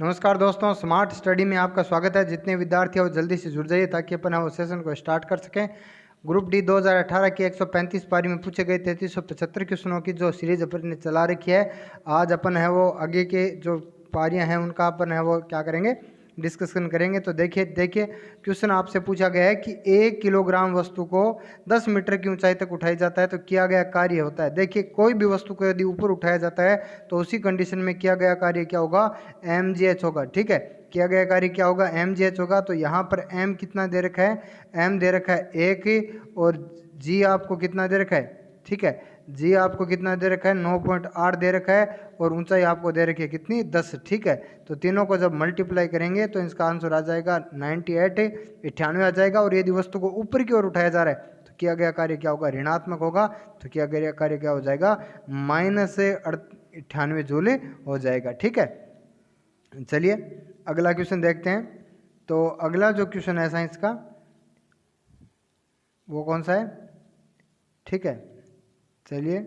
नमस्कार दोस्तों, smart study में आपका स्वागत है। जितने विद्यार्थी हैं वो जल्दी से जुड़ जाइए ताकि अपन वो सेशन को स्टार्ट कर सकें। ग्रुप डी 2018 की 135 पारी में पूछे गए 3375 क्वेश्चनों की जो सीरीज अपन ने चला रखी है, आज अपन है वो आगे के जो पारियां हैं उनका अपन है वो क्या करेंगे, डिस्कशन करेंगे। तो देखिए देखिए क्वेश्चन आपसे पूछा गया है कि 1 किलोग्राम वस्तु को 10 मीटर की ऊंचाई तक उठाया जाता है तो किया गया कार्य होता है। देखिए कोई भी वस्तु को यदि ऊपर उठाया जाता है तो उसी कंडीशन में किया गया कार्य क्या होगा, mgh होगा। ठीक है, किया गया कार्य क्या होगा, mgh होगा। तो यहाँ पर m कितना दे रखा है, m दे रखा है 1 और g आपको कितना दे रखा है, ठीक है, जी आपको कितना दे रखा है 9.8 दे रखा है और ऊंचाई आपको दे रखी है कितनी 10। ठीक है, तो तीनों को जब मल्टीप्लाई करेंगे तो इसका आंसर आ जाएगा 98 98 आ जाएगा। और यदि वस्तु को ऊपर की ओर उठाया जा रहा है तो किया गया कार्य क्या होगा, ऋणात्मक होगा। तो किया गया कार्य क्या हो जाएगा, -98 जूल हो जाएगा। ठीक है, चलिए अगला क्वेश्चन देखते हैं। तो अगला जो क्वेश्चन है साइंस का वो कौन सा है, ठीक है, चलिए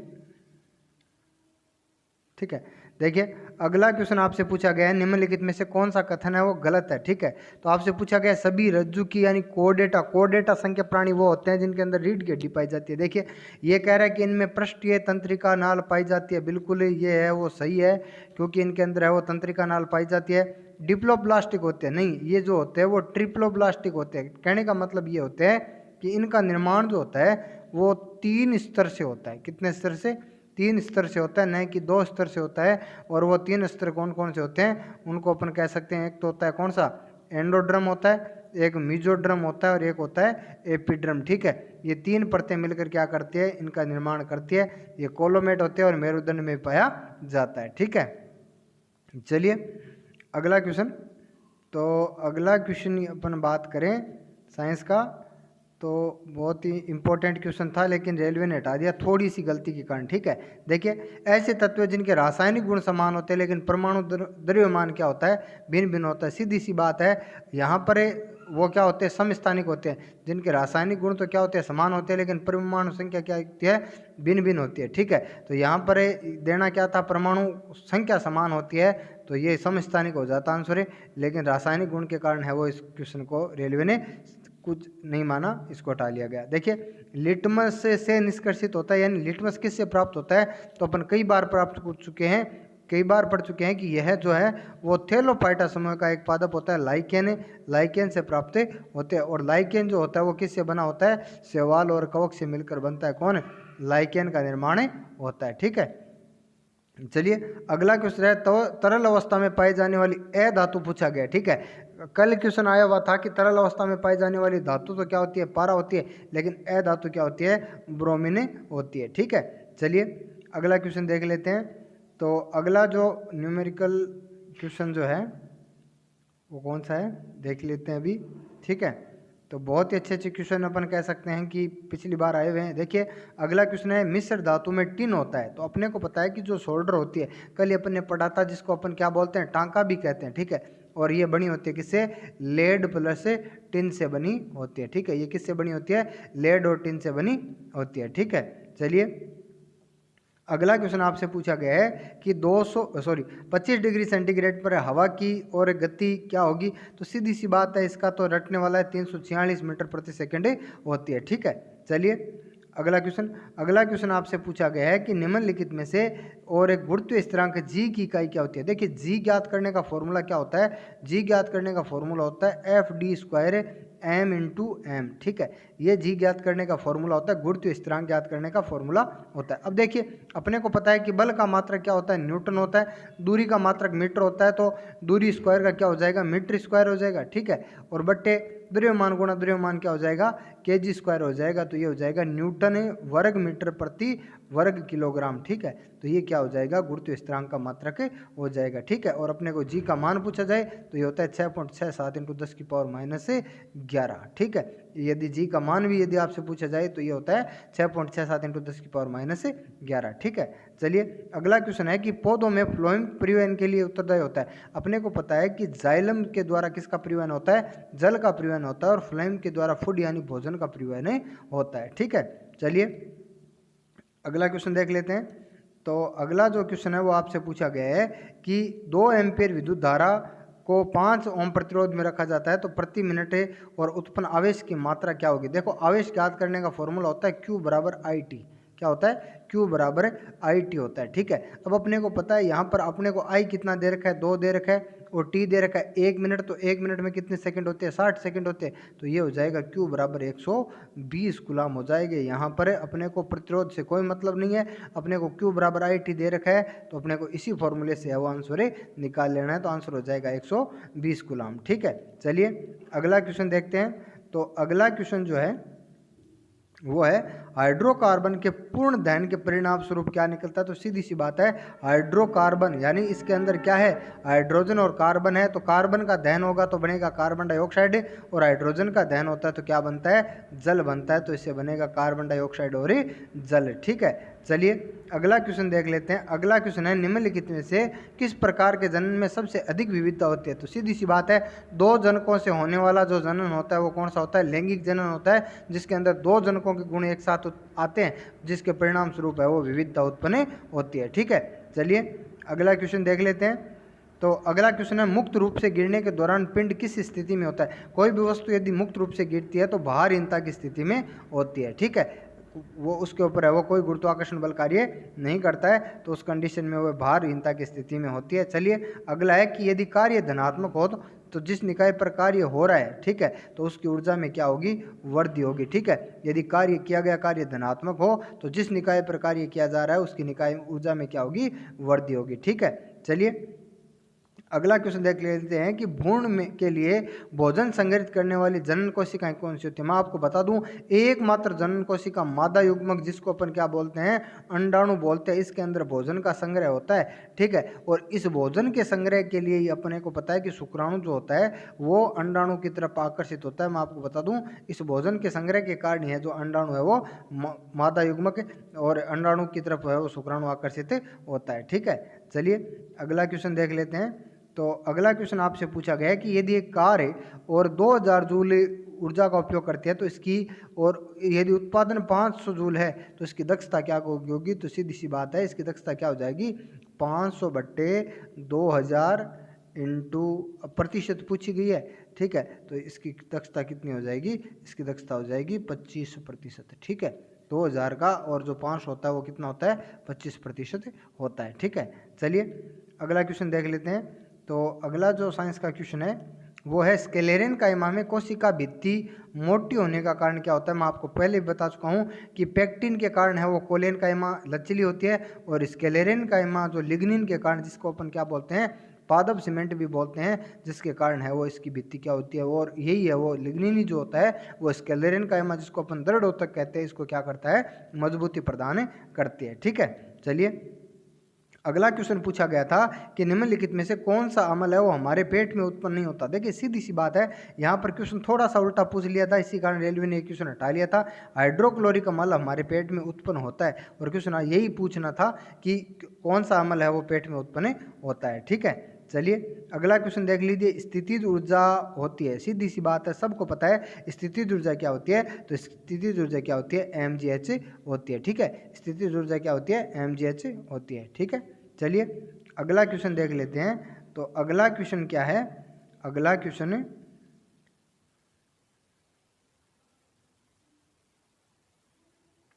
ठीक है। देखिए अगला क्वेश्चन आपसे पूछा गया है निम्नलिखित में से कौन सा कथन है वो गलत है। ठीक है, तो आपसे पूछा गया है सभी रज्जु की यानी कोडेटा संख्या प्राणी वो होते हैं जिनके अंदर रीढ़ की हड्डी पाई जाती है। देखिए ये कह रहा है कि इनमें पृष्ठीय तंत्रिका नाल पाई जाती है, बिल्कुल ये है वो सही है क्योंकि इनके अंदर है वो तंत्रिका नाल पाई जाती है। डिप्लोब्लास्टिक होते हैं, नहीं, ये जो होते हैं वो ट्रिप्लोब्लास्टिक होते हैं। कहने का मतलब ये होते हैं कि इनका निर्माण जो होता है वो 3 स्तर से होता है। कितने स्तर से, 3 स्तर से होता है, न कि 2 स्तर से होता है। और वो 3 स्तर कौन कौन से होते हैं उनको अपन कह सकते हैं, एक तो होता है कौन सा, एंडोड्रम होता है, एक मीजोड्रम होता है और एक होता है एपिड्रम। ठीक है, ये 3 परतें मिलकर क्या करती है, इनका निर्माण करती है। ये कोलोमेट होते हैं और मेरुदंड में पाया जाता है। ठीक है, चलिए अगला क्वेश्चन। तो अगला क्वेश्चन अपन बात करें साइंस का तो बहुत ही इंपॉर्टेंट क्वेश्चन था लेकिन रेलवे ने हटा दिया थोड़ी सी गलती के कारण। ठीक है, देखिए ऐसे तत्व जिनके रासायनिक गुण समान होते हैं लेकिन परमाणु द्रव्यमान क्या होता है, भिन्न भिन्न होता है। सीधी सी बात है, यहाँ पर वो क्या होते हैं, समस्थानिक होते हैं। जिनके रासायनिक गुण तो क्या होते हैं, समान होते हैं लेकिन परमाणु संख्या क्या होती है, भिन्न भिन्न होती है। ठीक है, तो यहाँ पर देना क्या था, परमाणु संख्या समान होती है तो ये समस्थानिक हो जाता आंसर है। लेकिन रासायनिक गुण के कारण है वो इस क्वेश्चन को रेलवे ने कुछ नहीं माना, इसको हटा लिया गया। देखिए लिटमस से निष्कर्षित होता है, यानी लिटमस किससे प्राप्त होता है, तो अपन कई बार प्राप्त कर चुके हैं, कई बार पढ़ चुके हैं कि यह जो है वो थेलोपाइटा समूह का एक पादप होता है, लाइकेन। लाइकेन से प्राप्त होते हैं और लाइकेन जो होता है वो किससे बना होता है, शैवाल और कवक से मिलकर बनता है। कौन, लाइकेन का निर्माण होता है। ठीक है, चलिए अगला क्वेश्चन है तो तरल अवस्था में पाई जाने वाली ए धातु पूछा गया। ठीक है, कल क्वेश्चन आया हुआ था कि तरल अवस्था में पाई जाने वाली धातु तो क्या होती है, पारा होती है, लेकिन ए धातु क्या होती है, ब्रोमीन होती है। ठीक है, चलिए अगला क्वेश्चन देख लेते हैं। तो अगला जो न्यूमेरिकल क्वेश्चन जो है वो कौन सा है देख लेते हैं अभी। ठीक है, तो बहुत ही अच्छे अच्छे क्वेश्चन अपन कह सकते हैं कि पिछली बार आए हुए हैं। देखिए अगला क्वेश्चन है मिश्र धातु में टिन होता है। तो अपने को पता है कि जो सोल्डर होती है, कल अपन ने पढ़ा था, जिसको अपन क्या बोलते हैं, टांका भी कहते हैं। ठीक है, और ये बनी होती है किससे, लेड प्लस टिन से बनी होती है। ठीक है, ये किससे बनी होती है, लेड और टिन से बनी होती है। ठीक है, चलिए अगला क्वेश्चन आपसे पूछा गया है कि 25 डिग्री सेंटीग्रेड पर हवा की और गति क्या होगी। तो सीधी सी बात है, इसका तो रटने वाला है 346 मीटर प्रति सेकंड होती है। ठीक है, चलिए अगला क्वेश्चन आपसे पूछा गया है कि निम्नलिखित में से और एक गुरुत्वीय स्थिरांक जी की इकाई क्या होती है। देखिए जी ज्ञात करने का फॉर्मूला क्या होता है, जी ज्ञात करने का फॉर्मूला होता है FD² m/m। ठीक है, ये जी ज्ञात करने का फॉर्मूला होता है, गुरुत्वीय स्थिरांक ज्ञात करने का फॉर्मूला होता है। अब देखिए अपने को पता है कि बल का मात्रक क्या होता है, न्यूटन होता है, दूरी का मात्रक मीटर होता है, तो दूरी स्क्वायर का क्या हो जाएगा, मीटर स्क्वायर हो जाएगा। ठीक है, और बट्टे द्रव्यमान गुणा द्रव्यमान क्या हो जाएगा, kg² हो जाएगा। तो ये हो जाएगा न्यूटन वर्ग मीटर प्रति वर्ग किलोग्राम। ठीक है, तो ये क्या हो जाएगा, गुरुत्वीय स्थिरांक का मात्रक हो जाएगा। ठीक है, और अपने को जी का मान पूछा जाए तो ये होता है 6.67 × 10⁻⁻11। ठीक है, यदि जी का मान भी यदि आपसे पूछा जाए तो ये होता है 6.67 × 10⁻11। ठीक है, चलिए अगला क्वेश्चन है कि पौधों में फ्लोएम परिवहन के लिए उत्तरदायी होता है। अपने को पता है कि जाइलम के द्वारा किसका परिवहन होता है, जल का परिवहन होता है, और फ्लोएम के द्वारा फूड यानी भोजन का परिवहन होता है। ठीक है, चलिए अगला क्वेश्चन देख लेते हैं। तो अगला जो क्वेश्चन है वो आपसे पूछा गया है कि 2 एम्पीयर विद्युत धारा को 5 ओम प्रतिरोध में रखा जाता है तो प्रति मिनट और उत्पन्न आवेश की मात्रा क्या होगी। देखो आवेश ज्ञात करने का फॉर्मूला होता है Q बराबर IT। क्या होता है? Q बराबर IT होता है। ठीक है, अब अपने को पता है यहाँ पर अपने को I कितना दे रखा है, 2 दे रखा है, और T दे रखा है 1 मिनट। तो 1 मिनट में कितने सेकंड होते हैं? 60 सेकंड होते हैं। तो ये हो जाएगा Q बराबर 120 गुलाम हो जाएंगे। यहाँ पर अपने को प्रतिरोध से कोई मतलब नहीं है, अपने को Q बराबर IT दे रखा है तो अपने को इसी फॉर्मूले से वो आंसर निकाल लेना है। तो आंसर हो जाएगा 120 गुलाम। ठीक है, चलिए अगला क्वेश्चन देखते हैं। तो अगला क्वेश्चन जो है वो है हाइड्रोकार्बन के पूर्ण दहन के परिणाम स्वरूप क्या निकलता है। तो सीधी सी बात है, हाइड्रोकार्बन यानी इसके अंदर क्या है, हाइड्रोजन और कार्बन है। तो कार्बन का दहन होगा तो बनेगा कार्बन डाइऑक्साइड, और हाइड्रोजन का दहन होता है तो क्या बनता है, जल बनता है। तो इससे बनेगा कार्बन डाइऑक्साइड और जल। ठीक है, चलिए अगला क्वेश्चन देख लेते हैं। अगला क्वेश्चन है निम्नलिखित में से किस प्रकार के जनन में सबसे अधिक विविधता होती है। तो सीधी सी बात है, 2 जनकों से होने वाला जो जनन होता है वो कौन सा होता है, लैंगिक जनन होता है, जिसके अंदर 2 जनकों के गुण एक साथ आते हैं, जिसके परिणाम स्वरूप है वो विविधता उत्पन्न होती है। ठीक है, चलिए अगला क्वेश्चन देख लेते हैं। तो अगला क्वेश्चन है मुक्त रूप से गिरने के दौरान पिंड किस स्थिति में होता है। कोई भी वस्तु यदि मुक्त रूप से गिरती है तो भारहीनता की स्थिति में होती है। ठीक है, वो उसके ऊपर है, वो कोई गुरुत्वाकर्षण बल कार्य नहीं करता है, तो उस कंडीशन में वो भारहीनता की स्थिति में होती है। चलिए अगला है कि यदि कार्य धनात्मक हो तो जिस निकाय पर कार्य हो रहा है, ठीक है, तो उसकी ऊर्जा में क्या होगी, वृद्धि होगी। ठीक है, यदि कार्य किया गया कार्य धनात्मक हो तो जिस निकाय पर कार्य किया जा रहा है उसकी निकाय ऊर्जा में क्या होगी, वृद्धि होगी। ठीक है, चलिए अगला क्वेश्चन देख लेते हैं कि भ्रूण में के लिए भोजन संग्रहित करने वाली जनन कोशिकाएं कौन सी होती है। मैं आपको बता दूं, एकमात्र जनन कोशिका मादा युग्मक, जिसको अपन क्या बोलते हैं, अंडाणु बोलते हैं, इसके अंदर भोजन का संग्रह होता है। ठीक है, और इस भोजन के संग्रह के लिए ही अपने को पता है कि शुक्राणु जो होता है वो अंडाणु की तरफ आकर्षित होता है। मैं आपको बता दूं, इस भोजन के संग्रह के कारण है जो अंडाणु है वो मादा युग्मक और अंडाणु की तरफ है वो शुक्राणु आकर्षित होता है। ठीक है, चलिए अगला क्वेश्चन देख लेते हैं। तो अगला क्वेश्चन आपसे पूछा गया है कि यदि एक कार है और 2000 जूल ऊर्जा का उपयोग करती है तो इसकी, और यदि उत्पादन 500 जूल है तो इसकी दक्षता क्या होगी। तो सीधी सी बात है, इसकी दक्षता क्या हो जाएगी, 500 बट्टे 2000 इंटू प्रतिशत पूछी गई है। ठीक है, तो इसकी दक्षता कितनी हो जाएगी, इसकी दक्षता हो जाएगी 25%। ठीक है, 2000 का और जो 500 होता है वो कितना होता है, 25% होता है। ठीक है, चलिए अगला क्वेश्चन देख लेते हैं। तो अगला जो साइंस का क्वेश्चन है वो है स्क्लेरेन कायमा में कोशिका भित्ति मोटी होने का कारण क्या होता है। मैं आपको पहले भी बता चुका हूँ कि पेक्टिन के कारण है वो कोलेन कायमा लचीली होती है, और स्क्लेरेन कायमा जो लिग्निन के कारण, जिसको अपन क्या बोलते हैं, पादप सीमेंट भी बोलते हैं, जिसके कारण है वो इसकी भित्ति क्या होती है, और यही है वो लिग्निन जो होता है वो स्क्लेरेन कायमा, जिसको अपन दृढ़ ऊतक कहते हैं, इसको क्या करता है, मजबूती प्रदान करती है। ठीक है, चलिए अगला क्वेश्चन पूछा गया था कि निम्नलिखित में से कौन सा अम्ल है वो हमारे पेट में उत्पन्न नहीं होता। देखिए सीधी सी बात है, यहाँ पर क्वेश्चन थोड़ा सा उल्टा पूछ लिया था, इसी कारण रेलवे ने क्वेश्चन हटा लिया था। हाइड्रोक्लोरिक अम्ल हमारे पेट में उत्पन्न होता है, और क्वेश्चन यही पूछना था कि कौन सा अम्ल है वो पेट में उत्पन्न होता है। ठीक है, चलिए अगला क्वेश्चन देख लीजिए। स्थितिज ऊर्जा होती है, सीधी सी बात है, सबको पता है स्थितिज ऊर्जा क्या होती है। तो स्थितिज ऊर्जा क्या होती है, mgh होती है। ठीक है, स्थितिज ऊर्जा क्या होती है, mgh होती है। ठीक है, चलिए अगला क्वेश्चन देख लेते हैं। तो अगला क्वेश्चन क्या है, अगला क्वेश्चन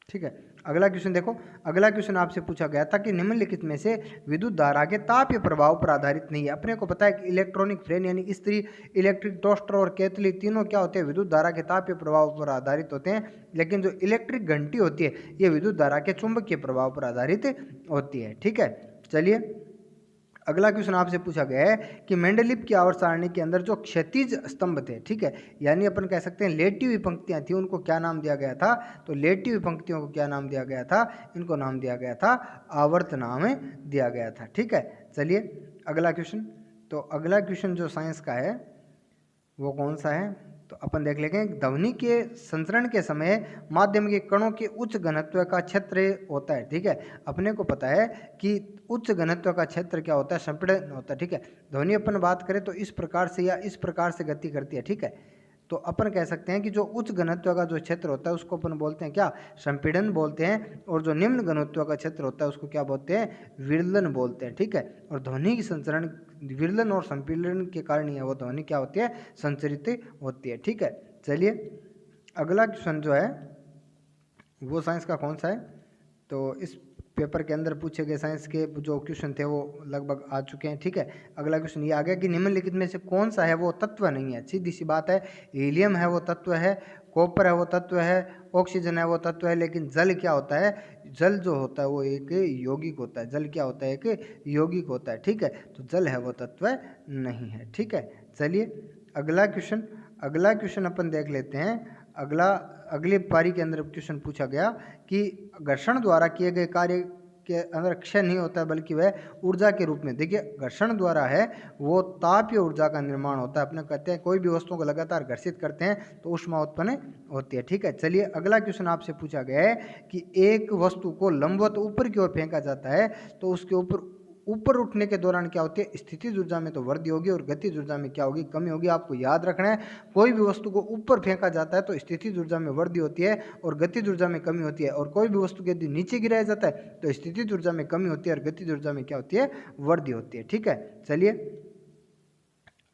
ठीक है, अगला क्वेश्चन देखो। अगला क्वेश्चन आपसे पूछा गया था कि निम्नलिखित में से विद्युत धारा के तापीय प्रभाव पर आधारित नहीं है। अपने को पता है कि इलेक्ट्रॉनिक फैन यानी इस्त्री, इलेक्ट्रिक टोस्टर और केतली, तीनों क्या होते हैं, विद्युत धारा के तापीय प्रभाव पर आधारित होते हैं। लेकिन जो इलेक्ट्रिक घंटी होती है ये विद्युत धारा के चुंबकीय प्रभाव पर आधारित होती है। ठीक है, चलिए अगला क्वेश्चन आपसे पूछा गया है कि मेंडलीव की आवर्त सारणी के अंदर जो क्षैतिज स्तंभ थे, ठीक है, यानी अपन कह सकते हैं लेटी हुई पंक्तियां थी, उनको क्या नाम दिया गया था। तो लेटी हुई पंक्तियों को क्या नाम दिया गया था, इनको नाम दिया गया था आवर्त नाम दिया गया था। ठीक है, चलिए अगला क्वेश्चन। तो अगला क्वेश्चन जो साइंस का है वो कौन सा है, तो अपन देख लेंगे। ध्वनि के संचरण के समय माध्यम के कणों के उच्च घनत्व का क्षेत्र होता है। ठीक है, अपने को पता है कि उच्च घनत्व का क्षेत्र क्या होता है, संपीड़न होता है। ठीक है, ध्वनि अपन बात करें तो इस प्रकार से या इस प्रकार से गति करती है। ठीक है, तो अपन कह सकते हैं कि जो उच्च घनत्व का जो क्षेत्र होता है उसको अपन बोलते हैं क्या, संपीड़न बोलते हैं, और जो निम्न घनत्व का क्षेत्र होता है उसको क्या बोलते हैं, विरलन बोलते हैं। ठीक है, और ध्वनि की संचरण विरलन और संपीड़न के कारण ही वो ध्वनि क्या होती है, संचरित होती है। ठीक है, चलिए अगला क्वेश्चन जो है वो साइंस का कौन सा है, तो इस पेपर के अंदर पूछे गए साइंस के जो क्वेश्चन थे वो लगभग आ चुके हैं। ठीक है, अगला क्वेश्चन ये आ गया कि निम्नलिखित में से कौन सा है वो तत्व नहीं है। सीधी सी बात है, हीलियम है वो तत्व है, कॉपर है वो तत्व है, ऑक्सीजन है वो तत्व है, लेकिन जल क्या होता है, जल जो होता है वो एक यौगिक होता है। जल क्या होता है, एक यौगिक होता है। ठीक है, तो जल है वो तत्व नहीं है। ठीक है, चलिए अगला क्वेश्चन अपन देख लेते हैं। अगली पारी के अंदर क्वेश्चन पूछा गया कि घर्षण द्वारा किए गए कार्य के अंदर क्षय नहीं होता है बल्कि वह ऊर्जा के रूप में, देखिए घर्षण द्वारा है वो तापीय ऊर्जा का निर्माण होता है। अपने कहते हैं कोई भी वस्तु को लगातार घर्षित करते हैं तो ऊष्मा उत्पन्न होती है। ठीक है, चलिए अगला क्वेश्चन आपसे पूछा गया है कि एक वस्तु को लंबवत ऊपर की ओर फेंका जाता है तो उसके ऊपर उठने के दौरान क्या होती है, स्थितिज ऊर्जा में तो वृद्धि होगी और गतिज ऊर्जा में क्या होगी, कमी होगी। आपको याद रखना है, कोई भी वस्तु को ऊपर फेंका जाता है तो स्थितिज ऊर्जा में वृद्धि होती है और गतिज ऊर्जा में कमी होती है, और कोई भी वस्तु को यदि नीचे गिराया जाता है तो स्थितिज ऊर्जा में कमी होती है और गतिज ऊर्जा में क्या होती है, वृद्धि होती है। ठीक है, चलिए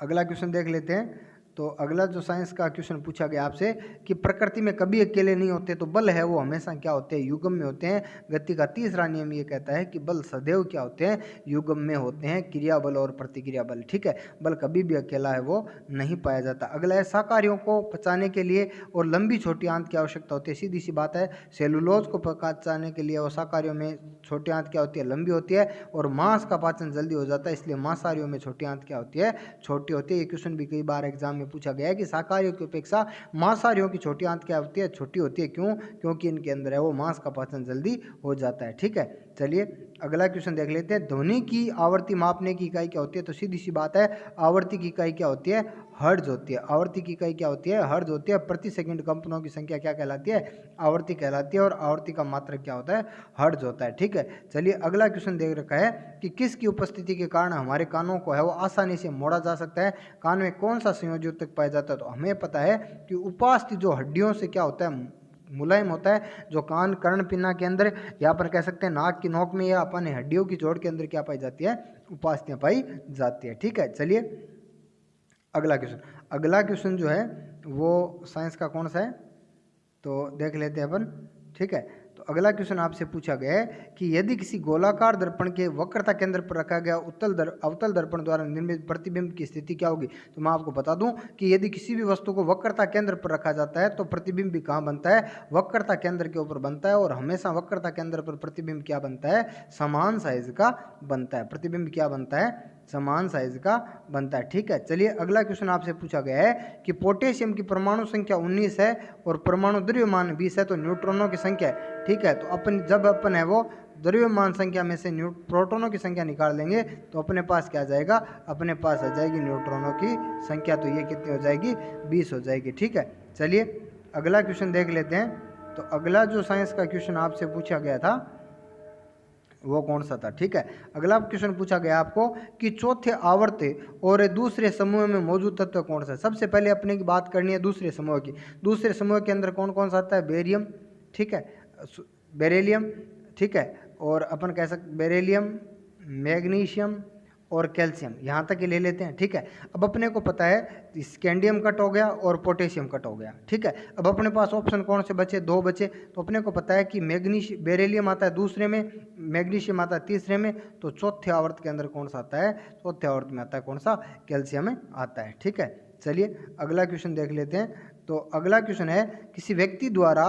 अगला क्वेश्चन देख लेते हैं। तो अगला जो साइंस का क्वेश्चन पूछा गया आपसे कि प्रकृति में कभी अकेले नहीं होते, तो बल है वो हमेशा क्या होते हैं, युग्म में होते हैं। गति का तीसरा नियम ये कहता है कि बल सदैव क्या होते हैं, युग्म में होते हैं, क्रिया बल और प्रतिक्रिया बल। ठीक है, बल कभी भी अकेला है वो नहीं पाया जाता। अगला है शाकाहारियों को पचाने के लिए और लंबी छोटी आंत की आवश्यकता होती है। सीधी सी बात है, सेलुलोज को पचाने के लिए और शाकाहारियों में छोटी आंत क्या होती है, लंबी होती है, और मांस का पाचन जल्दी हो जाता है, इसलिए मांसाहारियों में छोटी आंत क्या होती है, छोटी होती है। ये क्वेश्चन भी कई बार एग्जाम में पूछा गया है कि शाकाहारियों की अपेक्षा मांसाहारियों की छोटी आंत क्या होती है, छोटी होती है। क्यों, क्योंकि इनके अंदर है वो मांस का पाचन जल्दी हो जाता है। ठीक है, चलिए अगला क्वेश्चन देख लेते हैं। ध्वनि की आवृत्ति मापने की इकाई क्या होती है, तो सीधी सी बात है, आवृत्ति की इकाई क्या होती है, हर्ट्ज होती है। आवृत्ति की इकाई क्या होती है, हर्ट्ज होती है। प्रति सेकंड कंपनों की संख्या क्या कहलाती है, आवृत्ति कहलाती है, और आवृत्ति का मात्रक क्या होता है, हर्ट्ज होता है। ठीक है, चलिए अगला क्वेश्चन देख रखा है कि किसकी उपस्थिति के कारण हमारे कानों को है वो आसानी से मोड़ा जा सकता है, कान में कौन सा संयोजी ऊतक पाया जाता है, तो हमें पता है कि उपास्थि जो हड्डियों से क्या होता है, मुलायम होता है, जो कान कर्ण पिन्ना के अंदर या पर कह सकते हैं नाक की नोक में या अपने हड्डियों की जोड़ के अंदर क्या पाई जाती है, उपास्थियां पाई जाती है। ठीक है, चलिए अगला क्वेश्चन जो है वो साइंस का कौन सा है, तो देख लेते हैं अपन। ठीक है, तो अगला क्वेश्चन आपसे पूछा गया है कि यदि किसी गोलाकार दर्पण के वक्रता केंद्र पर रखा गया अवतल दर्पण द्वारा निर्मित प्रतिबिंब की स्थिति क्या होगी, तो मैं आपको बता दूं कि यदि किसी भी वस्तु को वक्रता केंद्र पर रखा जाता है तो प्रतिबिंब भी कहाँ बनता है, वक्रता केंद्र के ऊपर बनता है, और हमेशा वक्रता केंद्र पर प्रतिबिंब क्या बनता है, समान साइज का बनता है। प्रतिबिंब क्या बनता है, समान साइज का बनता है। ठीक है, चलिए अगला क्वेश्चन आपसे पूछा गया है कि पोटेशियम की परमाणु संख्या 19 है और परमाणु द्रव्यमान 20 है, तो न्यूट्रॉनों की संख्या है। ठीक है, तो अपन है वो द्रव्यमान संख्या में से प्रोटॉनों की संख्या निकाल लेंगे तो अपने पास क्या आ जाएगा, अपने पास आ जाएगी न्यूट्रॉनों की संख्या, तो ये कितनी हो जाएगी, 20 हो जाएगी। ठीक है, चलिए अगला क्वेश्चन देख लेते हैं। तो अगला जो साइंस का क्वेश्चन आपसे पूछा गया था वो कौन सा था। ठीक है, अगला क्वेश्चन पूछा गया आपको कि चौथे आवर्त और दूसरे समूह में मौजूद तत्व कौन सा है। सबसे पहले अपने की बात करनी है दूसरे समूह की। दूसरे समूह के अंदर कौन कौन सा आता है, बेरियम, ठीक है, बेरिलियम, ठीक है, और अपन कह सकते बेरिलियम, मैग्नीशियम और कैल्शियम, यहाँ तक ही ले लेते हैं। ठीक है, अब अपने को पता है स्कैंडियम कट हो गया और पोटेशियम कट हो गया। ठीक है, अब अपने पास ऑप्शन कौन से बचे, 2 बचे, तो अपने को पता है कि बेरिलियम आता है दूसरे में, मैग्नीशियम आता है तीसरे में, तो चौथे आवर्त के अंदर कौन सा आता है, चौथे आवर्त में आता है कौन सा, कैल्शियम आता है। ठीक है, चलिए अगला क्वेश्चन देख लेते हैं। तो अगला क्वेश्चन है किसी व्यक्ति द्वारा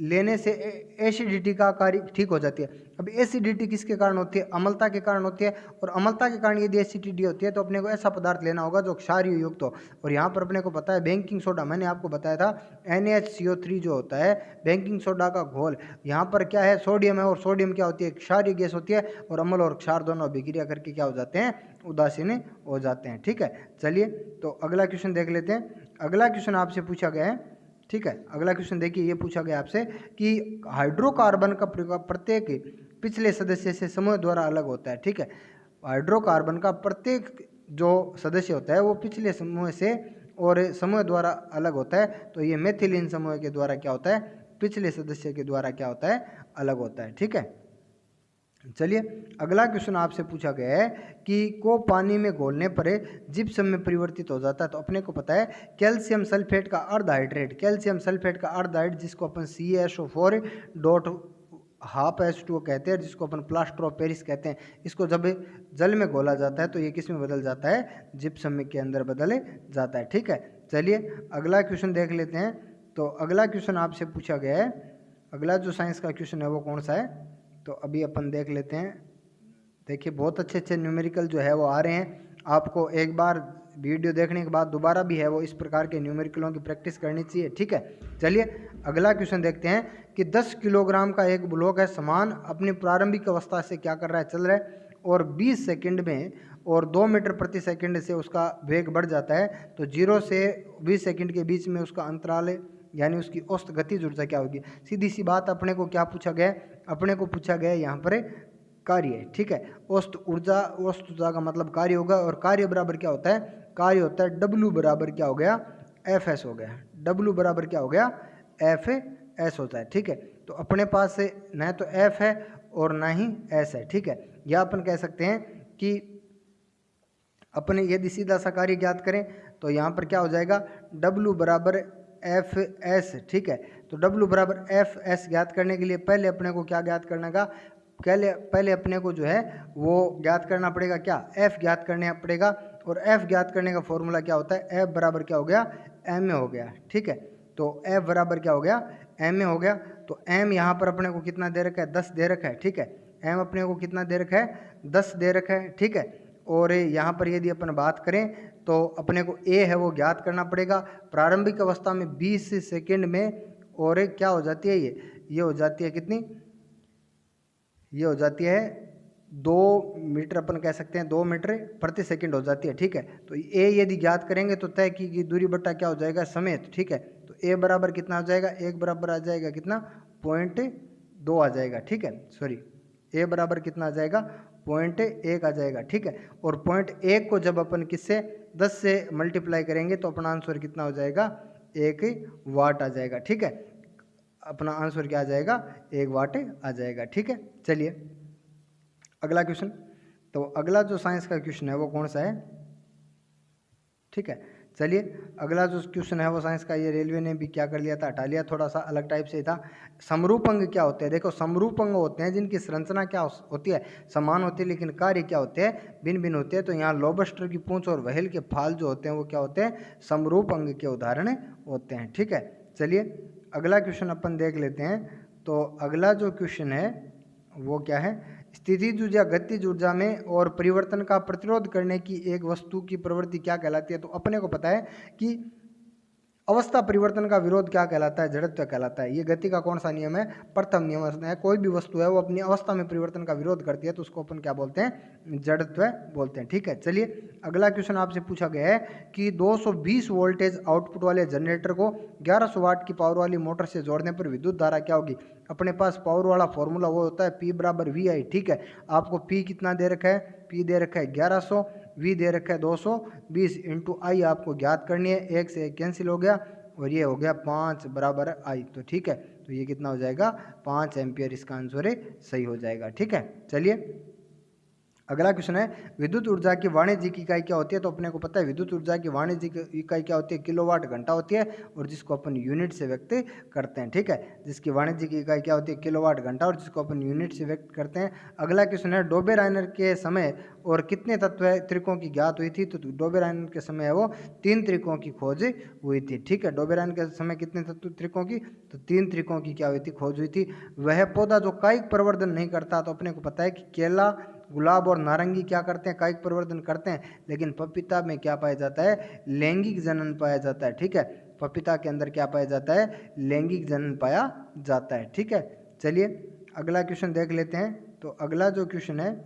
लेने से एसिडिटी का कार्य ठीक हो जाती है। अब एसिडिटी किसके कारण होती है, अम्लता के कारण होती है, और अम्लता के कारण यदि एसिडिटी होती है तो अपने को ऐसा पदार्थ लेना होगा जो क्षारीय युक्त हो, और यहाँ पर अपने को पता है बेकिंग सोडा, मैंने आपको बताया था NaHCO3 जो होता है बेकिंग सोडा का घोल, यहाँ पर क्या है, सोडियम है, और सोडियम क्या होती है, क्षारीय गैस होती है, और अम्ल और क्षार दोनों अभिक्रिया करके क्या हो जाते हैं, उदासीन हो जाते हैं। ठीक है, चलिए तो अगला क्वेश्चन देख लेते हैं। अगला क्वेश्चन आपसे पूछा गया है, ठीक है, अगला क्वेश्चन देखिए, ये पूछा गया आपसे कि हाइड्रोकार्बन का प्रत्येक पिछले सदस्य से समूह द्वारा अलग होता है। ठीक है, हाइड्रोकार्बन का प्रत्येक जो सदस्य होता है वो पिछले समूह से और समूह द्वारा अलग होता है, तो ये मेथिलीन समूह के द्वारा क्या होता है, पिछले सदस्य के द्वारा क्या होता है, अलग होता है। ठीक है, चलिए अगला क्वेश्चन आपसे पूछा गया है कि को पानी में घोलने पर जिप्सम में परिवर्तित हो जाता है। तो अपने को पता है कैल्शियम सल्फेट का अर्धहाइड्रेट, कैल्शियम सल्फेट का अर्धहाइड्रेट जिसको अपन CaSO4 डॉट हाफ H2O कहते हैं, जिसको अपन प्लास्टर ऑफ पेरिस कहते हैं, इसको जब जल में घोला जाता है तो ये किस में बदल जाता है, जिप्सम के अंदर बदल जाता है। ठीक है, चलिए अगला क्वेश्चन देख लेते हैं। तो अगला क्वेश्चन आपसे पूछा गया है, अगला जो साइंस का क्वेश्चन है वो कौन सा है, तो अभी अपन देख लेते हैं। देखिए बहुत अच्छे अच्छे न्यूमेरिकल जो है वो आ रहे हैं, आपको एक बार वीडियो देखने के बाद दोबारा भी है वो इस प्रकार के न्यूमेरिकलों की प्रैक्टिस करनी चाहिए। ठीक है, चलिए अगला क्वेश्चन देखते हैं कि 10 किलोग्राम का एक ब्लॉक है, समान अपनी प्रारंभिक अवस्था से क्या कर रहा है, चल रहा है, और 20 सेकंड में और 2 मीटर प्रति सेकंड से उसका वेग बढ़ जाता है। तो 0 से 20 सेकंड के बीच में उसका अंतराल है, यानी उसकी औसत गतिज ऊर्जा क्या होगी। सीधी सी बात, अपने को क्या पूछा गया है, अपने को पूछा गया है यहाँ पर कार्य। ठीक है, औसत ऊर्जा का मतलब कार्य होगा, और कार्य बराबर क्या होता है, कार्य होता है W बराबर क्या हो गया, FS हो गया। W बराबर क्या हो गया, FS होता है। ठीक है, तो अपने पास से न तो F है और ना ही S है। ठीक है, या अपन कह सकते हैं कि अपने यदि सीधा सा कार्य ज्ञात करें तो यहाँ पर क्या हो जाएगा, W बराबर FS। ठीक है, तो W बराबर FS ज्ञात करने के लिए पहले अपने को क्या ज्ञात करने का, पहले अपने को जो है वो ज्ञात करना पड़ेगा, क्या, F ज्ञात करना पड़ेगा। और F ज्ञात करने का फॉर्मूला क्या होता है, F बराबर क्या हो गया, ma हो गया। ठीक है, तो F बराबर क्या हो गया, ma हो गया। तो m यहाँ पर अपने को कितना दे रखा है, 10 दे रखा है। ठीक है, m अपने को कितना दे रखा है, 10 दे रखा है। ठीक है, और यहाँ पर यदि अपन बात करें तो अपने को a है वो ज्ञात करना पड़ेगा। प्रारंभिक अवस्था में 20 सेकेंड में, और क्या हो जाती है, ये हो जाती है कितनी, ये हो जाती है 2 मीटर, अपन कह सकते हैं 2 मीटर प्रति सेकंड हो जाती है। ठीक है, तो ए यदि ज्ञात करेंगे तो तय की दूरी बट्टा क्या हो जाएगा, समेत। ठीक है, तो ए बराबर कितना हो जाएगा, 1 बराबर आ जाएगा कितना, 0.2 आ जाएगा। ठीक है, सॉरी, ए बराबर कितना आ जाएगा, 0.1 आ जाएगा। ठीक है, और 0.1 को जब अपन किससे 10 से मल्टीप्लाई करेंगे तो अपना आंसर कितना हो जाएगा, 1 वाट आ जाएगा। ठीक है, अपना आंसर क्या आ जाएगा, 1 वाट आ जाएगा। ठीक है, चलिए अगला क्वेश्चन। तो अगला जो साइंस का क्वेश्चन है वो कौन सा है, ठीक है, चलिए अगला जो क्वेश्चन है वो साइंस का, ये रेलवे ने भी क्या कर लिया था, हटा लिया, थोड़ा सा अलग टाइप से था। समरूप अंग क्या होते हैं, देखो समरूप अंग होते हैं जिनकी संरचना क्या होती है, समान होती है, लेकिन कार्य क्या होते हैं, भिन्न भिन्न होते हैं। तो यहाँ लोबस्टर की पूंछ और व्हेल के फाल जो होते हैं वो क्या होते हैं, समरूप अंग के उदाहरण होते हैं। ठीक है, चलिए अगला क्वेश्चन अपन देख लेते हैं। तो अगला जो क्वेश्चन है वो क्या है, स्थितिज ऊर्जा गतिज ऊर्जा में और परिवर्तन का प्रतिरोध करने की एक वस्तु की प्रवृत्ति क्या कहलाती है। तो अपने को पता है कि अवस्था परिवर्तन का विरोध क्या कहलाता है, जड़त्व कहलाता है। ये गति का कौन सा नियम है, प्रथम नियम है। कोई भी वस्तु है वो अपनी अवस्था में परिवर्तन का विरोध करती है तो उसको अपन क्या बोलते हैं, जड़त्व बोलते हैं। ठीक है, चलिए अगला क्वेश्चन आपसे पूछा गया है कि 220 वोल्टेज आउटपुट वाले जनरेटर को 1100 वाट की पावर वाली मोटर से जोड़ने पर विद्युत धारा क्या होगी। अपने पास पावर वाला फॉर्मूला वो होता है P बराबर VI। ठीक है, आपको P कितना दे रखा है, P दे रखा है 1100, V दे रखा है 220 इंटू I आपको ज्ञात करनी है, 1 से 1 कैंसिल हो गया और ये हो गया 5 बराबर I। तो ठीक है, तो ये कितना हो जाएगा, 5 एम्पियर इसका आंसर सही हो जाएगा। ठीक है, चलिए अगला क्वेश्चन है विद्युत ऊर्जा की वाणिज्यिक इकाई क्या होती है। तो अपने को पता है विद्युत ऊर्जा की वाणिज्यिक इकाई क्या होती है, किलोवाट घंटा होती है, और जिसको अपन यूनिट से व्यक्त करते हैं। ठीक है, जिसकी वाणिज्यिक इकाई क्या होती है, किलोवाट घंटा, और जिसको अपन यूनिट से व्यक्त करते हैं। अगला क्वेश्चन है डोबेराइनर के समय और कितने तत्व त्रिकों की ज्ञात हुई थी। तो डोबेराइनर के समय है वो 3 त्रिकों की खोज हुई थी। ठीक है, डोबेराइनर के समय कितने तत्व त्रिकों की, तो 3 त्रिकों की क्या हुई थी, खोज हुई थी। वह पौधा जो कायिक प्रवर्धन नहीं करता, तो अपने को पता है कि केला, गुलाब और नारंगी क्या करते हैं, कायिक प्रवर्धन करते हैं, लेकिन पपीता में क्या पाया जाता है, लैंगिक जनन पाया जाता है। ठीक है, पपीता के अंदर क्या पाया जाता है, लैंगिक जनन पाया जाता है। ठीक है, चलिए अगला क्वेश्चन देख लेते हैं। तो अगला जो क्वेश्चन है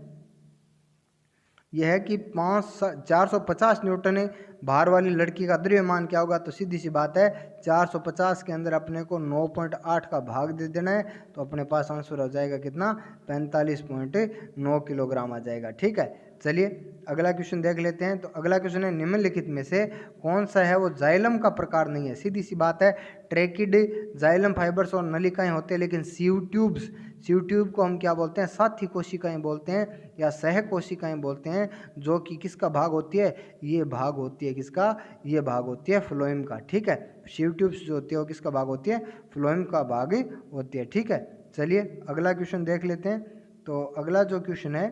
यह है कि 450 न्यूटन भार वाली लड़की का द्रव्यमान क्या होगा। तो सीधी सी बात है, 450 के अंदर अपने को 9.8 का भाग दे देना है, तो अपने पास आंसर हो जाएगा कितना, 45.9 किलोग्राम आ जाएगा। ठीक है, चलिए अगला क्वेश्चन देख लेते हैं। तो अगला क्वेश्चन है निम्नलिखित में से कौन सा है वो जाइलम का प्रकार नहीं है। सीधी सी बात है, ट्रेकिड जाइलम फाइबर्स और नलिकाएं होते हैं, लेकिन सीव ट्यूब को हम क्या बोलते हैं, साथी कोशिकाएं बोलते हैं या सह कोशिकाएं बोलते हैं, जो कि किसका भाग होती है, ये भाग होती है किसका, ये भाग होती है फ्लोएम का। ठीक है, सीव ट्यूब्स जो होती है वो किसका भाग होती है, फ्लोएम का भाग होती है। ठीक है, चलिए अगला क्वेश्चन देख लेते हैं। तो अगला जो क्वेश्चन है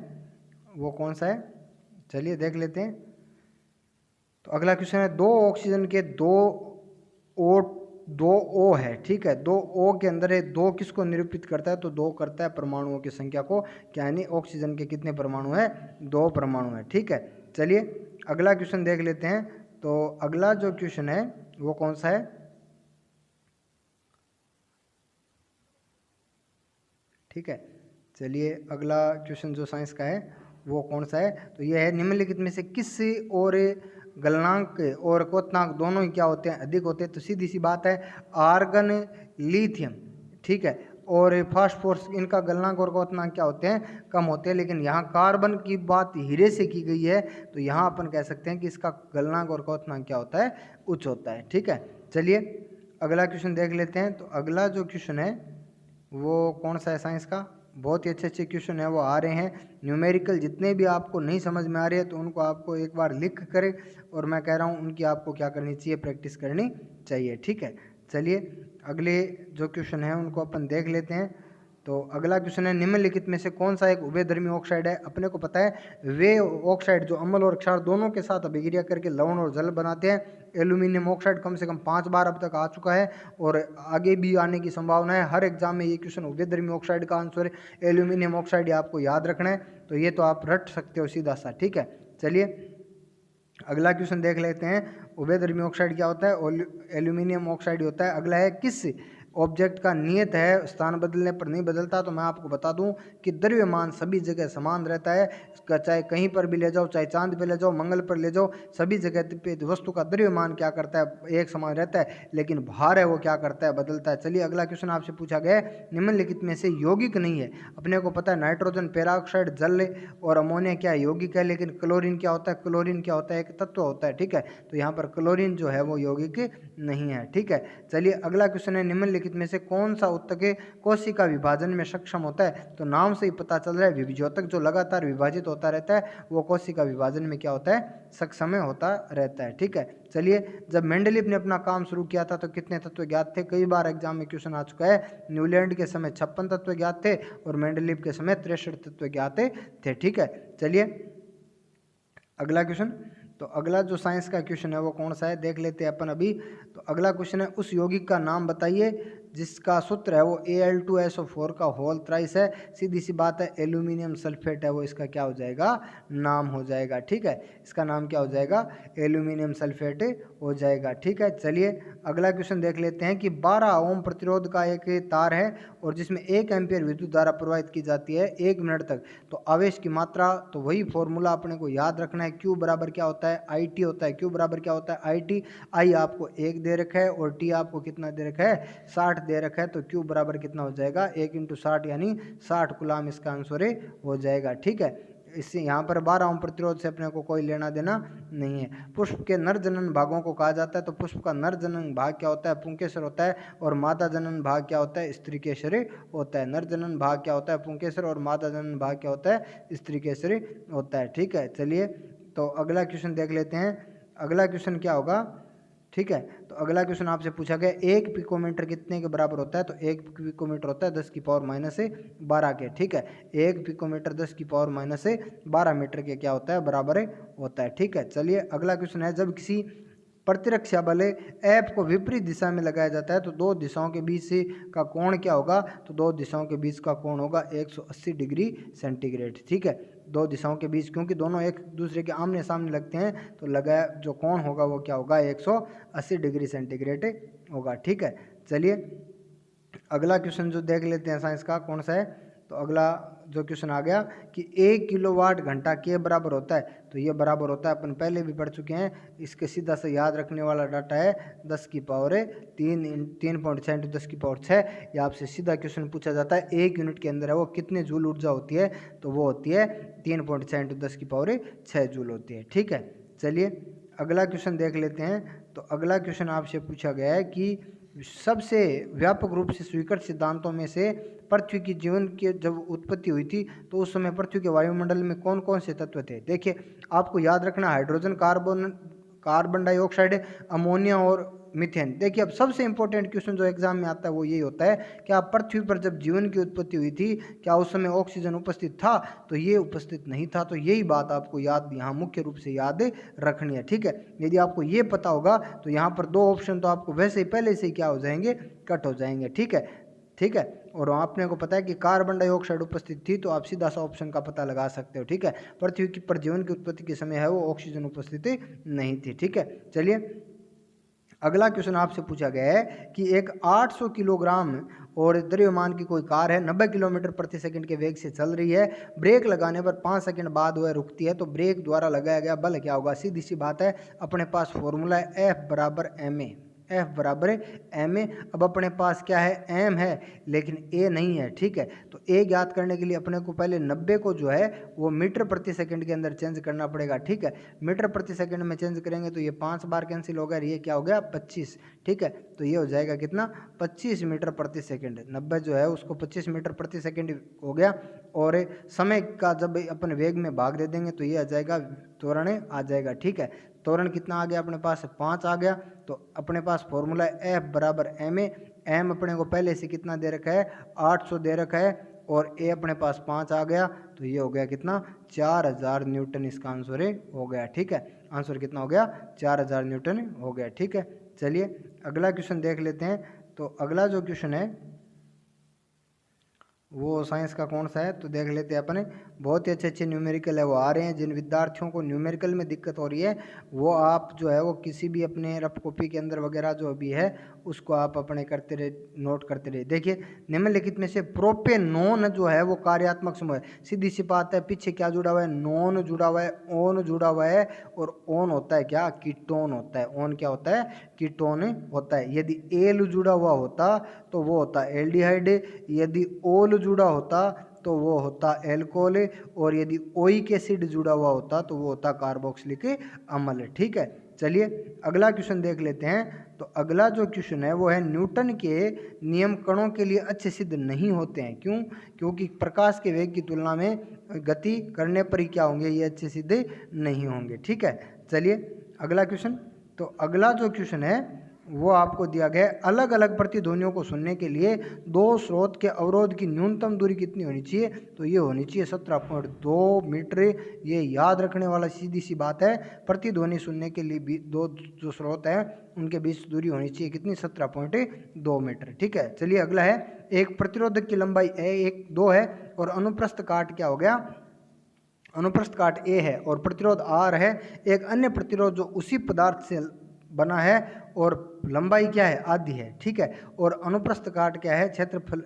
वो कौन सा है, चलिए देख लेते हैं। तो अगला क्वेश्चन है दो ऑक्सीजन के दो ओ है। ठीक है, दो ओ के अंदर है, दो किसको निरूपित करता है, तो दो करता है परमाणुओं की संख्या को। क्या यानी ऑक्सीजन के कितने परमाणु है, 2 परमाणु है। ठीक है, चलिए अगला क्वेश्चन देख लेते हैं। तो अगला जो क्वेश्चन है वो कौन सा है, ठीक है, चलिए अगला क्वेश्चन जो साइंस का है वो कौन सा है, तो ये है निम्नलिखित में से किस और गलनांक और क्वथनांक दोनों ही क्या होते हैं, अधिक होते हैं। तो सीधी सी बात है, आर्गन लिथियम, ठीक है, और फास्फोरस, इनका गलनांक और क्वथनांक क्या होते हैं, कम होते हैं। लेकिन यहाँ कार्बन की बात हीरे से की गई है, तो यहाँ अपन कह सकते हैं कि इसका गलनांक और क्वथनांक क्या होता है, उच्च होता है। ठीक है, चलिए अगला क्वेश्चन देख लेते हैं। तो अगला जो क्वेश्चन है वो कौन सा है साइंस का, बहुत ही अच्छे अच्छे क्वेश्चन है वो आ रहे हैं। न्यूमेरिकल जितने भी आपको नहीं समझ में आ रहे हैं तो उनको आपको एक बार लिख करें, और मैं कह रहा हूँ उनकी आपको क्या करनी चाहिए, प्रैक्टिस करनी चाहिए। ठीक है, चलिए अगले जो क्वेश्चन है उनको अपन देख लेते हैं। तो अगला क्वेश्चन है निम्नलिखित में से कौन सा एक उभयधर्मी ऑक्साइड है। अपने को पता है वे ऑक्साइड जो अम्ल और क्षार दोनों के साथ अभिक्रिया करके लवण और जल बनाते हैं। एल्यूमिनियम ऑक्साइड कम से कम 5 बार अब तक आ चुका है और आगे भी आने की संभावना है। हर एग्जाम में ये क्वेश्चन उभयधर्मी ऑक्साइड का आंसर है एल्यूमिनियम ऑक्साइड, ये आपको याद रखना है, तो ये तो आप रट सकते हो सीधा सा। ठीक है, चलिए अगला क्वेश्चन देख लेते हैं। उभयधर्मी ऑक्साइड क्या होता है, एल्यूमिनियम ऑक्साइड होता है। अगला है किस ऑब्जेक्ट का नियत है स्थान बदलने पर नहीं बदलता। तो मैं आपको बता दूं कि द्रव्यमान सभी जगह समान रहता है, इसका चाहे कहीं पर भी ले जाओ, चाहे चांद पे ले जाओ, मंगल पर ले जाओ, सभी जगह पे वस्तु का द्रव्यमान क्या करता है, एक समान रहता है, लेकिन भार है वो क्या करता है, बदलता है। चलिए अगला क्वेश्चन आपसे पूछा गया है निम्नलिखित में से यौगिक नहीं है। अपने को पता है नाइट्रोजन पेरोक्साइड जल और अमोनिया क्या है, यौगिक है, लेकिन क्लोरीन क्या होता है, क्लोरीन क्या होता है, एक तत्व होता है। ठीक है, तो यहाँ पर क्लोरीन जो है वो यौगिक नहीं है। ठीक है, चलिए अगला क्वेश्चन है निम्नलिखित में से कौन सा उत्तक कोशिका विभाजन में सक्षम होता है। तो नाम से ही पता चल रहा है विभोजक जो लगातार विभाजित होता रहता है वो कोशिका विभाजन में क्या होता है, सक्षम होता रहता है। ठीक है, चलिए जब मेंडलीव ने अपना काम शुरू किया था तो कितने तत्व ज्ञात थे, कई बार एग्जाम में क्वेश्चन आ चुका है। न्यूलैंड के समय 56 तत्व ज्ञात थे और मेंडलीव के समय 63 तत्व ज्ञात थे। ठीक है, चलिए अगला क्वेश्चन। तो अगला जो साइंस का क्वेश्चन है वो कौन सा है, देख लेते हैं अपन अभी। तो अगला क्वेश्चन है उस यौगिक का नाम बताइए जिसका सूत्र है वो Al2SO4 का होल थ्राइस है। सीधी सी बात है, एल्यूमिनियम सल्फेट है वो इसका क्या हो जाएगा, नाम हो जाएगा। ठीक है, इसका नाम क्या हो जाएगा, एल्यूमिनियम सल्फेट हो जाएगा। ठीक है, चलिए अगला क्वेश्चन देख लेते हैं कि 12 ओम प्रतिरोध का एक तार है और जिसमें 1 एम्पियर विद्युत धारा प्रवाहित की जाती है 1 मिनट तक। तो आवेश की मात्रा, तो वही फॉर्मूला अपने को याद रखना है, Q बराबर क्या होता है, IT होता है। Q बराबर क्या होता है, IT। I आपको 1 दे रखा है और T आपको कितना दे रखा है, 60 दे रखा है। तो Q बराबर कितना हो जाएगा, 1 × 60 यानी 60 कूलाम इसका आंसर हो जाएगा। ठीक है, इससे यहाँ पर 12 ओम प्रतिरोध से अपने को कोई लेना देना नहीं है। पुष्प के नर जनन भागों को कहा जाता है। तो पुष्प का नर जनन भाग क्या होता है, पुंकेसर होता है, और मादा जनन भाग क्या होता है, स्त्रीकेसरी होता है। नर जनन भाग क्या होता है, पुंकेसर, और मादा जनन भाग क्या होता है, स्त्रीकेसरी होता है। ठीक है, चलिए तो अगला क्वेश्चन देख लेते हैं। अगला क्वेश्चन क्या होगा, ठीक है, तो अगला क्वेश्चन आपसे पूछा गया 1 पिकोमीटर कितने के बराबर होता है। तो 1 पिकोमीटर होता है 10 की पावर -12 के। ठीक है, 1 पिकोमीटर 10 की पावर -12 मीटर के क्या होता है, बराबर होता है। ठीक है, चलिए अगला क्वेश्चन है जब किसी प्रतिरक्षा बल ऐप को विपरीत दिशा में लगाया जाता है तो 2 दिशाओं के बीच का कोण क्या होगा। तो 2 दिशाओं के बीच का कोण होगा 180 डिग्री सेंटीग्रेड। ठीक है, 2 दिशाओं के बीच, क्योंकि दोनों एक दूसरे के आमने सामने लगते हैं, तो लगाया जो कोण होगा वो क्या होगा, 180 डिग्री सेंटीग्रेड होगा। ठीक है, चलिए अगला क्वेश्चन जो देख लेते हैं साइंस का कौन सा है। तो अगला जो क्वेश्चन आ गया कि 1 किलोवाट घंटा के बराबर होता है, तो ये बराबर होता है, अपन पहले भी पढ़ चुके हैं। इसके सीधा से याद रखने वाला डाटा है 10 की पावर 3.6 × 10 की पावर 6। ये आपसे सीधा क्वेश्चन पूछा जाता है 1 यूनिट के अंदर है वो कितने जूल ऊर्जा होती है, तो वो होती है 3.6 × 10 की पावर 6 जूल होती है। ठीक है, चलिए अगला क्वेश्चन देख लेते हैं। तो अगला क्वेश्चन आपसे पूछा गया है कि सबसे व्यापक रूप से स्वीकृत सिद्धांतों में से पृथ्वी की जीवन की जब उत्पत्ति हुई थी तो उस समय पृथ्वी के वायुमंडल में कौन कौन से तत्व थे। देखिए आपको याद रखना हाइड्रोजन, कार्बन डाइऑक्साइड, अमोनिया और मीथेन। देखिए अब सबसे इंपॉर्टेंट क्वेश्चन जो एग्जाम में आता है वो यही होता है कि आप पृथ्वी पर जब जीवन की उत्पत्ति हुई थी क्या उस समय ऑक्सीजन उपस्थित था, तो ये उपस्थित नहीं था। तो यही बात आपको याद यहाँ मुख्य रूप से याद रखनी है। ठीक है, यदि आपको ये पता होगा तो यहाँ पर 2 ऑप्शन तो आपको वैसे ही पहले से ही क्या हो जाएंगे, कट हो जाएंगे। ठीक है, ठीक है, और आपने को पता है कि कार्बन डाइऑक्साइड उपस्थित थी, तो आप सीधा सा ऑप्शन का पता लगा सकते हो। ठीक है, पृथ्वी की पर जीवन की उत्पत्ति के समय है वो ऑक्सीजन उपस्थित नहीं थी। ठीक है, चलिए अगला क्वेश्चन आपसे पूछा गया है कि एक 800 किलोग्राम और द्रव्यमान की कोई कार है, 90 किलोमीटर प्रति सेकंड के वेग से चल रही है। ब्रेक लगाने पर 5 सेकंड बाद वह रुकती है, तो ब्रेक द्वारा लगाया गया बल क्या होगा। सीधी सी बात है, अपने पास फॉर्मूला है F बराबर ma, F बराबर ma। अब अपने पास क्या है, m है लेकिन a नहीं है। ठीक है, तो a ज्ञात करने के लिए अपने को पहले 90 को जो है वो मीटर प्रति सेकंड के अंदर चेंज करना पड़ेगा। ठीक है, मीटर प्रति सेकंड में चेंज करेंगे तो ये 5 बार कैंसिल हो गया, ये क्या हो गया 25। ठीक है, तो ये हो जाएगा कितना 25 मीटर प्रति सेकंड। 90 जो है उसको 25 मीटर प्रति सेकंड हो गया, और समय का जब अपन वेग में भाग दे देंगे तो ये आ जाएगा, त्वरण आ जाएगा। ठीक है, त्वरण कितना आ गया अपने पास 5 आ गया। तो अपने पास फॉर्मूला F बराबर ma, m अपने को पहले से कितना दे रखा है 800 दे रखा है, और a अपने पास 5 आ गया, तो ये हो गया कितना 4000 न्यूटन इसका आंसर हो गया। ठीक है, आंसर कितना हो गया 4000 न्यूटन हो गया। ठीक है, चलिए अगला क्वेश्चन देख लेते हैं। तो अगला जो क्वेश्चन है वो साइंस का कौन सा है, तो देख लेते हैं अपने। बहुत ही अच्छे अच्छे न्यूमेरिकल है वो आ रहे हैं। जिन विद्यार्थियों को न्यूमेरिकल में दिक्कत हो रही है वो आप जो है वो किसी भी अपने रफ कॉपी के अंदर वगैरह जो भी है उसको आप अपने करते रहे, नोट करते रहे। देखिए निम्नलिखित में से प्रोपेनॉन जो है वो कार्यात्मक समूह है। सीधी सी बात है, पीछे क्या जुड़ा हुआ है, नॉन जुड़ा हुआ है, ओन जुड़ा हुआ है, और ओन होता है क्या, कीटोन होता है। ओन क्या होता है, कीटोन होता है। यदि एल जुड़ा हुआ होता तो वो होता एल्डिहाइड, यदि ओल जुड़ा होता तो वो होता एल्कोहल, और यदि ओइक एसिड जुड़ा हुआ होता तो वो होता कार्बोक्सिलिक अम्ल। ठीक है, चलिए अगला क्वेश्चन देख लेते हैं। तो अगला जो क्वेश्चन है वो है न्यूटन के नियम कणों के लिए अच्छे सिद्ध नहीं होते हैं। क्यों, क्योंकि प्रकाश के वेग की तुलना में गति करने पर ही क्या होंगे, ये अच्छे सिद्ध नहीं होंगे। ठीक है, चलिए अगला क्वेश्चन। तो अगला जो क्वेश्चन है वो आपको दिया गया है, अलग अलग प्रतिध्वनियों को सुनने के लिए 2 स्रोत के अवरोध की न्यूनतम दूरी कितनी होनी चाहिए, तो ये होनी चाहिए 17.2 मीटर। ये याद रखने वाला सीधी सी बात है। प्रतिध्वनि सुनने के लिए 2 जो स्रोत हैं उनके बीच दूरी होनी चाहिए कितनी, 17.2 मीटर। ठीक है, चलिए अगला है, एक प्रतिरोधक की लंबाई 2 है और अनुप्रस्थ काट क्या हो गया, अनुप्रस्थ काट a है और प्रतिरोध r है। एक अन्य प्रतिरोध जो उसी पदार्थ से बना है और लंबाई क्या है, आधी है। ठीक है, और अनुप्रस्थ काट क्या है, क्षेत्रफल,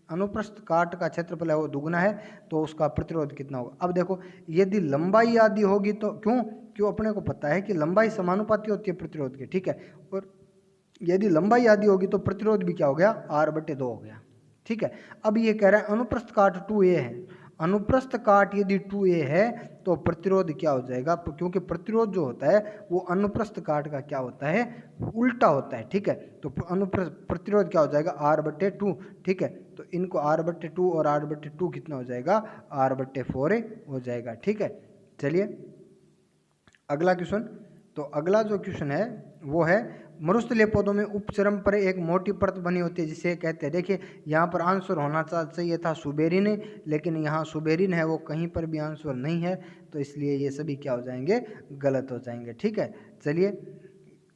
अनुप्रस्थ काट का क्षेत्रफल है वो दुगना है, तो उसका प्रतिरोध कितना होगा। अब देखो यदि लंबाई आधी होगी तो क्यों अपने को पता है कि लंबाई समानुपाती होती है प्रतिरोध के। ठीक है, और यदि लंबाई आधी होगी तो प्रतिरोध भी क्या हो गया, r/2 हो गया। ठीक है, अब ये कह रहा है अनुप्रस्थ काट 2a है। अनुप्रस्थ काट यदि 2a है तो प्रतिरोध क्या हो जाएगा, क्योंकि प्रतिरोध जो होता है वो अनुप्रस्थ काट का क्या होता है, उल्टा होता है। ठीक है, तो प्रतिरोध क्या हो जाएगा, r/2। ठीक है, तो इनको r/2 और r/2 कितना हो जाएगा, r/4 हो जाएगा। ठीक है, चलिए अगला क्वेश्चन। तो अगला जो क्वेश्चन है वो है, मरुस्थलीय पौधों में उपचरम पर एक मोटी परत बनी होती है जिसे कहते हैं। देखिए यहाँ पर आंसर होना चाहिए था सुबेरिन, लेकिन यहाँ सुबेरिन है वो कहीं पर भी आंसर नहीं है, तो इसलिए ये सभी क्या हो जाएंगे, गलत हो जाएंगे। ठीक है, चलिए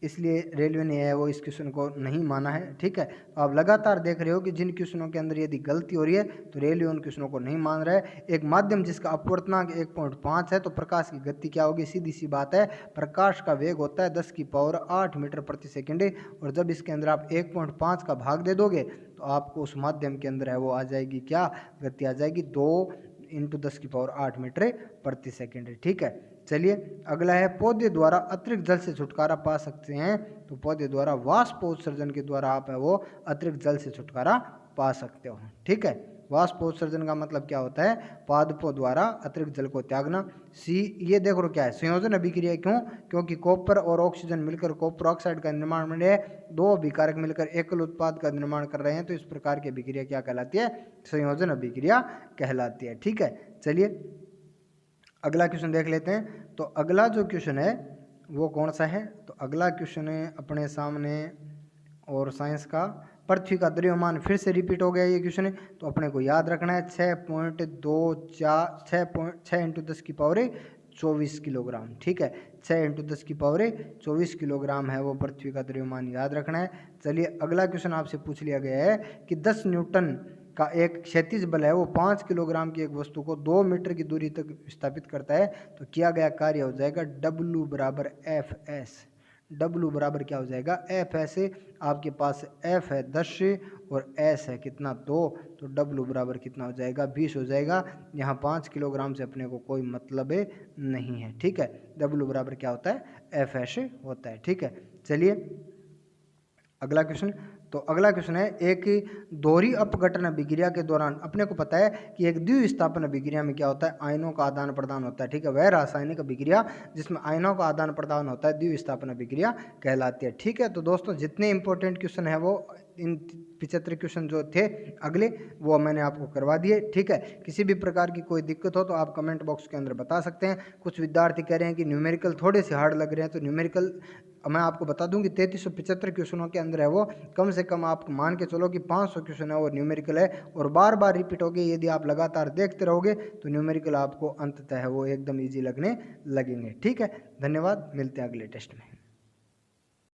इसलिए रेलवे ने है वो इस क्वेश्चन को नहीं माना है। ठीक है, तो आप लगातार देख रहे हो कि जिन क्वेश्चनों के अंदर यदि गलती हो रही है तो रेलवे उन क्वेश्चनों को नहीं मान रहा है। एक माध्यम जिसका अपवर्तनांक 1.5 है तो प्रकाश की गति क्या होगी, सीधी सी बात है, प्रकाश का वेग होता है 10 की पावर 8 मीटर प्रति सेकेंड, और जब इसके अंदर आप 1.5 का भाग दे दोगे तो आपको उस माध्यम के अंदर है वो आ जाएगी क्या, गति आ जाएगी 2 इंटू 10⁸ मीटर प्रति सेकेंड है। ठीक है, चलिए अगला है पौधे द्वारा अतिरिक्त जल से छुटकारा पा सकते हैं। तो पौधे द्वारा वाष्प उत्सर्जन के द्वारा आप है वो अतिरिक्त जल से छुटकारा पा सकते हो। ठीक है, वाष्पोत्सर्जन का मतलब क्या होता है, पादपों द्वारा अतिरिक्त जल को त्यागना। सी ये देखो क्या है, संयोजन अभिक्रिया। क्यों? क्योंकि कॉपर और ऑक्सीजन मिलकर कॉपर ऑक्साइड का निर्माण में दो अभिकारक मिलकर एकल उत्पाद का निर्माण कर रहे हैं, तो इस प्रकार की अभिक्रिया क्या कहलाती है, संयोजन अभिक्रिया कहलाती है। ठीक है, चलिए अगला क्वेश्चन देख लेते हैं। तो अगला जो क्वेश्चन है वो कौन सा है, तो अगला क्वेश्चन है अपने सामने और साइंस का, पृथ्वी का द्रव्यमान फिर से रिपीट हो गया ये क्वेश्चन है, तो अपने को याद रखना है 6 इंटू 10⁻24 किलोग्राम। ठीक है, 6 इंटू 10⁻24 किलोग्राम है वो पृथ्वी का द्रव्यमान, याद रखना है। चलिए अगला क्वेश्चन आपसे पूछ लिया गया है कि 10 न्यूटन का एक क्षैतिज बल है वो 5 किलोग्राम की एक वस्तु को 2 मीटर की दूरी तक विस्थापित करता है, तो किया गया कार्य हो जाएगा W बराबर Fs। W बराबर क्या हो जाएगा, Fs। आपके पास F है 10 और S है कितना 2, तो W बराबर कितना हो जाएगा 20 हो जाएगा। यहाँ 5 किलोग्राम से अपने को कोई मतलब नहीं है। ठीक है, W बराबर क्या होता है, Fs होता है। ठीक है, चलिए अगला क्वेश्चन। तो अगला क्वेश्चन है, एक दोहरी अपघटन अभिक्रिया के दौरान अपने को पता है कि एक द्विविस्थापन अभिक्रिया में क्या होता है, आयनों का आदान प्रदान होता है। ठीक है, वह रासायनिक अभिक्रिया जिसमें आयनों का आदान प्रदान होता है द्विविस्थापन अभिक्रिया कहलाती है। ठीक है, तो दोस्तों जितने इंपॉर्टेंट क्वेश्चन है वो इन 75 क्वेश्चन जो थे अगले वो मैंने आपको करवा दिए। ठीक है, किसी भी प्रकार की कोई दिक्कत हो तो आप कमेंट बॉक्स के अंदर बता सकते हैं। कुछ विद्यार्थी कह रहे हैं कि न्यूमेरिकल थोड़े से हार्ड लग रहे हैं, तो न्यूमेरिकल मैं आपको बता दूं कि 3375 क्वेश्चनों के अंदर है वो कम से कम आप मान के चलो कि 500 क्वेश्चन है वो न्यूमेरिकल है, और बार बार रिपीट होगे। यदि आप लगातार देखते रहोगे तो न्यूमेरिकल आपको अंततः है वो एकदम ईजी लगने लगेंगे। ठीक है, धन्यवाद, मिलते हैं अगले टेस्ट में।